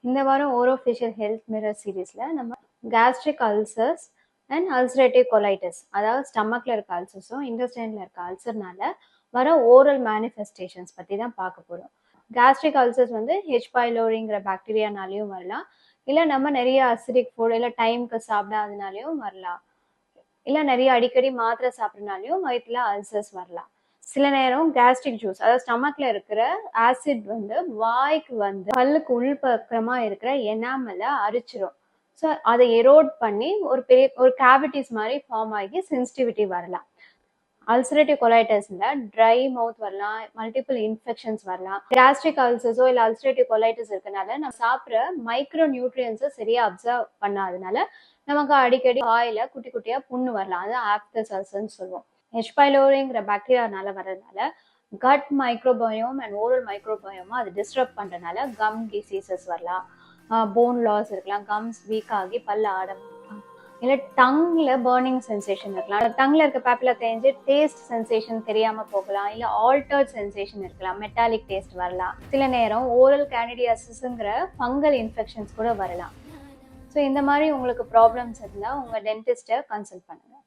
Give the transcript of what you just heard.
இந்த வாரம் ஓரோஃபேஷியல் health mirror சீரீஸ்ல நம்ம gastric ulcers and ulcerative colitis, அதாவது ஸ்டமக்ல இருக்க அல்சர்ஸும் இன்டெஸ்டைன்ல இருக்க அல்சர்னால வர ஓரல் மேனிஃபெஸ்டேஷன்ஸ் பற்றி தான் பார்க்க போகிறோம். கேஸ்ட்ரிக் அல்சர்ஸ் வந்து ஹெச் பைலோரிங்கிற பாக்டீரியானாலையும் வரலாம், இல்லை நம்ம நிறைய அசிடிக் ஃபுட் இல்லை டைமுக்கு சாப்பிடாதனாலையும் வரலாம், இல்லை நிறைய அடிக்கடி மாத்திரை சாப்பிட்றதுனாலையும் வயிற்றுல அல்சர்ஸ் வரலாம். சில நேரம் கேஸ்ட்ரிக் ஜூஸ், அதாவது ஸ்டமக்ல இருக்கிற ஆசிட் வந்து வாய்க்கு வந்து பல்லுக்கு உள்பக்கமா இருக்கிற எனாமலை அரிச்சிரும். ஸோ அதை எரோட் பண்ணி ஒரு கேவிட்டிஸ் மாதிரி ஃபார்ம் ஆகி சென்சிட்டிவிட்டி வரலாம். அல்சரேட்டிவ் கொலைட்டிஸ்ல ட்ரை மவுத் வரலாம், மல்டிபிள் இன்ஃபெக்ஷன்ஸ் வரலாம். கேஸ்ட்ரிக் அல்சர்ஸோ இல்லை அல்சரேட்டிவ் கொலைட்டிஸ் இருக்கனால நம்ம சாப்பிட்ற மைக்ரோ நியூட்ரியன்ஸை சரியா அப்சர்வ் பண்ணாதனால நமக்கு அடிக்கடி வாயில குட்டி குட்டியா புண்ணு வரலாம். அது ஆப்தஸ் அல்சர்ன்னு சொல்லுவோம். ஹெச் பைலோரிங்கிற பாக்டீரியானால வர்றதுனால கட் மைக்ரோபயோம் அண்ட் ஓரல் மைக்ரோபயோமா அது டிஸ்டர்ப் பண்றதுனால கம் டிசீசஸ் வரலாம், போன் லாஸ் இருக்கலாம், கம்ஸ் வீக் ஆகி பல்ல ஆரம்பிக்கலாம், இல்லை டங்ல பர்னிங் சென்சேஷன் இருக்கலாம், டங்ல இருக்க பேப்பில தேஞ்சு டேஸ்ட் சென்சேஷன் தெரியாம போகலாம், இல்லை ஆல்டர்ட் சென்சேஷன் இருக்கலாம், மெட்டாலிக் டேஸ்ட் வரலாம். சில நேரம் ஓரல் கேண்டிடியாசிஸ்ங்கிற ஃபங்கல் இன்ஃபெக்ஷன்ஸ் கூட வரலாம். ஸோ இந்த மாதிரி உங்களுக்கு ப்ராப்ளம்ஸ் இருந்தால் உங்கள் டென்டிஸ்ட்டை கன்சல்ட் பண்ணுங்கள்.